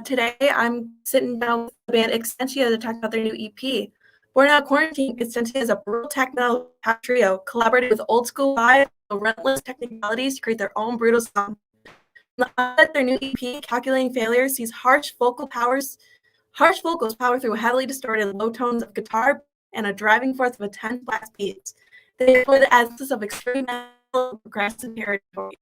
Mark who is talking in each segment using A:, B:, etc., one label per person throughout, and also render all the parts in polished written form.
A: Today I'm sitting down with the band Existentia to talk about their new EP. Born out of quarantine, Existentia is a brutal techno pop trio collaborating with old school vibes and relentless technicalities to create their own brutal sound. Their new EP, Calculating Failure, sees harsh vocals power through heavily distorted low tones of guitar and a driving force of 10 flat beats. They explore the essence of extreme metal progressive territory.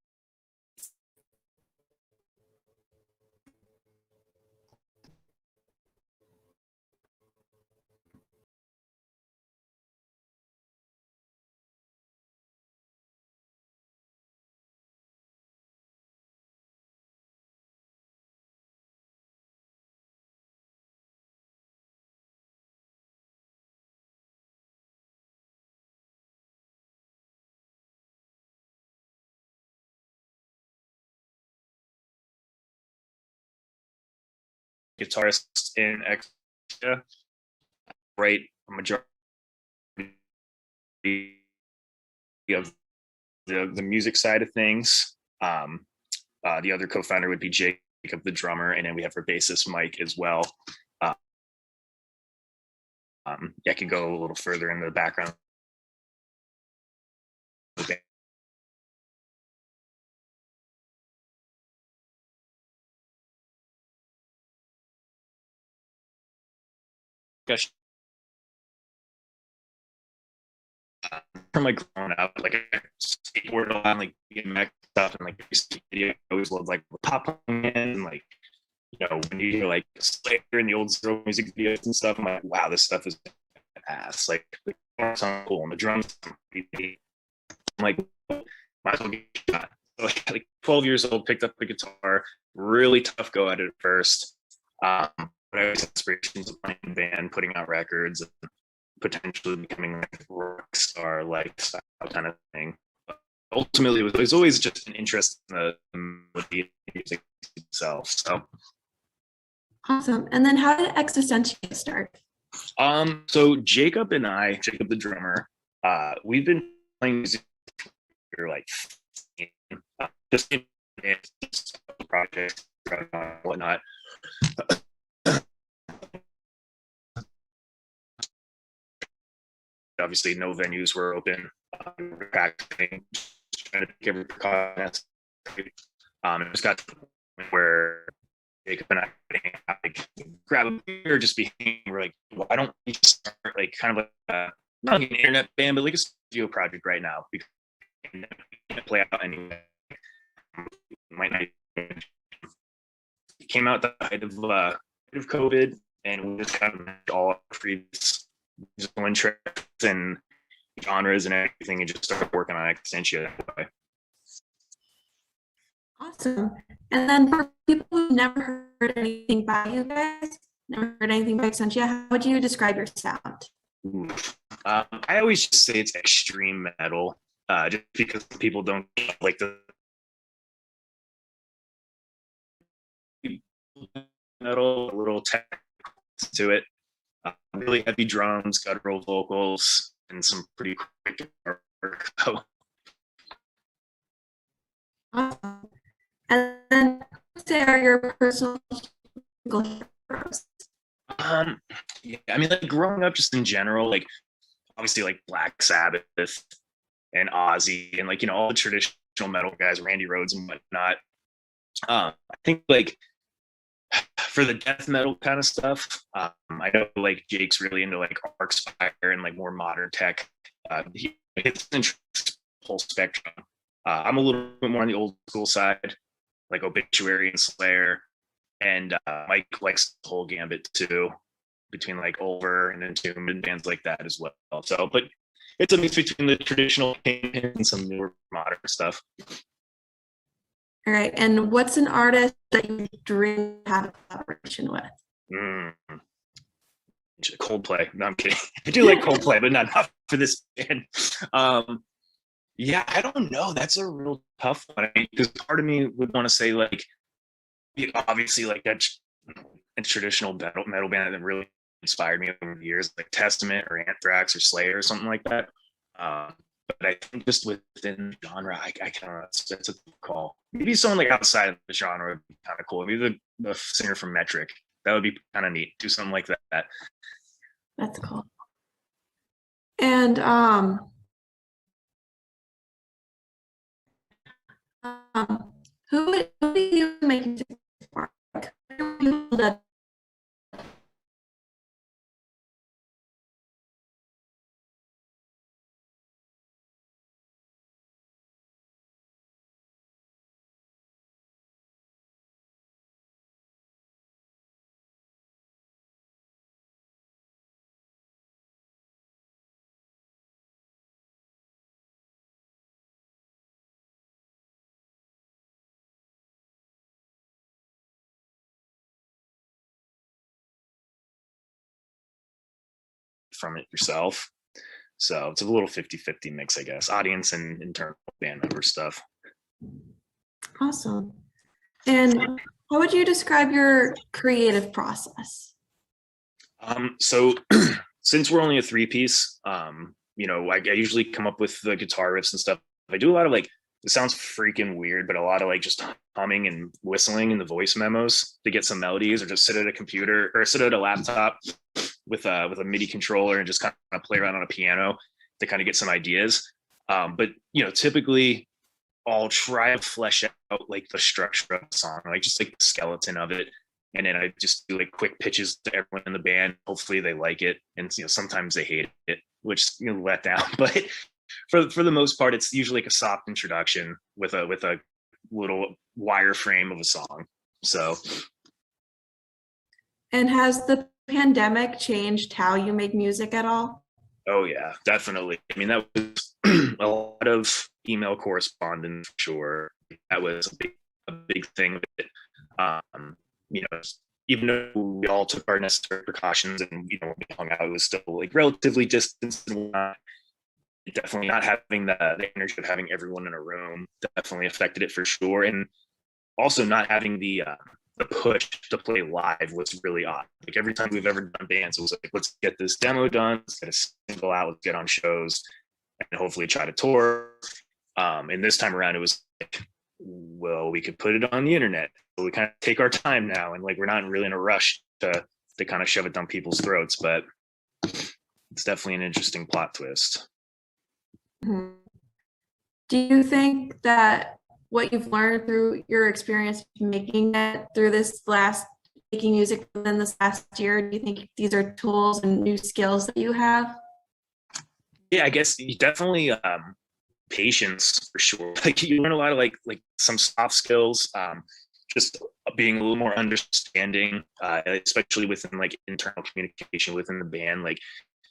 B: Guitarist in Extra, right? A majority of the music side of things. The other co-founder would be Jacob, the drummer, and then we have our bassist Mike as well. I can go a little further in the background. Okay. From like growing up, like I skateboarded a lot, like BMX stuff, and like video, I always loved like pop punk and like, you know, when you hear like Slayer and the old Zero music videos and stuff, I'm like, wow, this stuff is ass. Like the guitar sound cool and the drums sound pretty. I'm like, might as well get a shot. So, like 12 years old, picked up the guitar, really tough go at it at first. But I was inspirations of playing in band, putting out records, and potentially becoming like a rock star lifestyle kind of thing. But ultimately, it was always just an interest in the music itself. So
A: Awesome. And then how did Existentia start?
B: So Jacob the drummer, we've been playing music for like just in projects and whatnot. Obviously, no venues were open. We're practicing, trying to give precautions. It just got to the point where Jacob and I like grab a beer, just be hanging. We're like, why don't we start like kind of like not like an internet band, but like a studio project right now? Because we can't play out anyway. Might not. It came out the height of COVID, and we just kind of all previous musical interests and genres and everything, and just started working on Existentia that way.
A: Awesome. And then for people who've never heard anything by you guys, never heard anything by Existentia, how would you describe your sound?
B: I always just say it's extreme metal, just because people don't like the metal, a little technical to it. Really heavy drums, guttural vocals, and some pretty quick work.
A: Awesome. And then what are your personal heroes?
B: Yeah, I mean, like growing up, just in general, like obviously like Black Sabbath and Ozzy, and like, you know, all the traditional metal guys, Randy Rhoads and whatnot. I think like for the death metal kind of stuff, I know like Jake's really into like Arcspire and like more modern tech. He hits the whole spectrum. I'm a little bit more on the old school side, like Obituary and Slayer, and Mike likes the whole gambit too, between like Over and Entombed and bands like that as well. So, but it's a mix between the traditional and some newer modern stuff.
A: All right. And what's an artist that you dream to have a collaboration with?
B: Coldplay. No, I'm kidding. I do like Coldplay, but not for this band. Yeah, I don't know. That's a real tough one. I mean, because part of me would want to say like, obviously, like that traditional metal band that really inspired me over the years, like Testament or Anthrax or Slayer or something like that. but I think just within the genre, I kind of that's a call. Maybe someone like outside of the genre would be kind of cool. Maybe the singer from Metric. That would be kind of neat. Do something like that.
A: That's cool. And who do you make music for? Like, who are people that
B: From it yourself. So it's a little 50-50 mix, I guess. Audience and internal band member stuff.
A: Awesome. And how would you describe your creative process?
B: So since we're only a three-piece, you know, I usually come up with the guitar riffs and stuff. I do a lot of like, it sounds freaking weird, but a lot of like just humming and whistling in the voice memos to get some melodies, or just sit at a computer or sit at a laptop with a MIDI controller and just kind of play around on a piano to kind of get some ideas. But you know, typically I'll try to flesh out like the structure of the song, like just like the skeleton of it. And then I just do like quick pitches to everyone in the band. Hopefully they like it. And you know, sometimes they hate it, which you know, let down. But for the most part, it's usually like a soft introduction with a little wireframe of a song. So.
A: And has the pandemic changed how you make music at all?
B: Oh yeah, definitely. I mean, that was a lot of email correspondence, for sure. That was a big thing. You know, even though we all took our necessary precautions and you know we hung out, it was still like relatively distanced and whatnot. Definitely not having the energy of having everyone in a room definitely affected it for sure. And also not having the push to play live was really odd. Like every time we've ever done bands, it was like, let's get this demo done, let's get a single out, let's get on shows, and hopefully try to tour. And this time around, it was like, well, we could put it on the internet. So we kind of take our time now, and like we're not really in a rush to kind of shove it down people's throats. But it's definitely an interesting plot twist.
A: Mm-hmm. Do you think that what you've learned through your experience making it through this last making music within this last year, do you think these are tools and new skills that you have?
B: Yeah, I guess you definitely patience for sure. Like you learn a lot of like some soft skills, just being a little more understanding, especially within like internal communication within the band. Like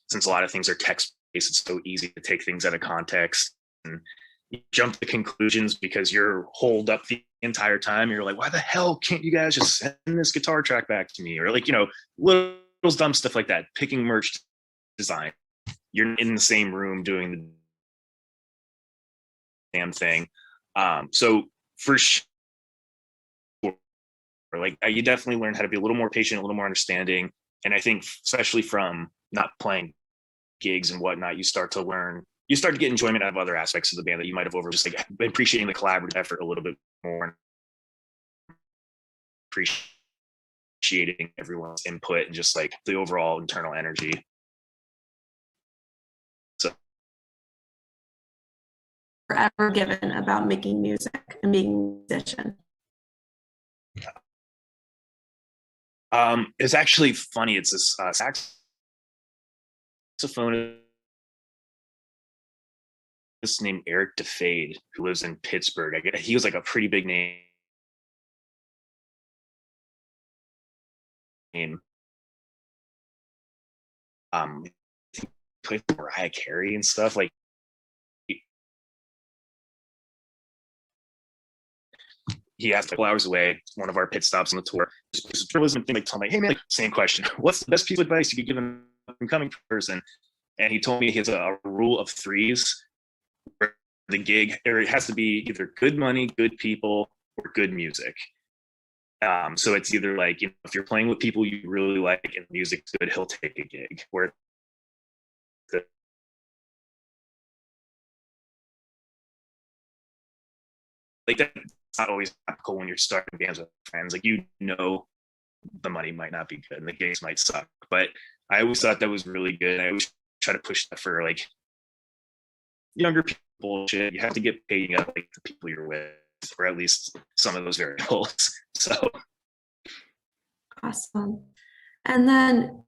B: since a lot of things are text based, it's so easy to take things out of context and you jump to conclusions because you're holed up the entire time. You're like, why the hell can't you guys just send this guitar track back to me? Or like, you know, little dumb stuff like that. Picking merch design. You're in the same room doing the damn thing. So for sure, like you definitely learn how to be a little more patient, a little more understanding. And I think especially from not playing gigs and whatnot, you start to get enjoyment out of other aspects of the band that you might have over just like appreciating the collaborative effort a little bit more, appreciating everyone's input and just like the overall internal energy. So
A: Ever given about making music and being a musician?
B: It's actually funny. It's this saxophonist named Eric DeFade who lives in Pittsburgh. I guess he was like a pretty big name. He played for Mariah Carey and stuff. Like he asked a couple hours away, one of our pit stops on the tour. This journalism thing, like, tell me, hey man, like, same question. What's the best piece of advice you could give an incoming person? And he told me he has a rule of threes. Where the gig, or it has to be either good money, good people, or good music. So it's either like, you know, if you're playing with people you really like and music's good, he'll take a gig. Where like that's not always practical when you're starting bands with friends. Like, you know, the money might not be good and the gigs might suck, but I always thought that was really good. I always try to push that for like younger people. Shit, you have to get paid up like the people you're with, or at least some of those variables. So
A: Awesome. And then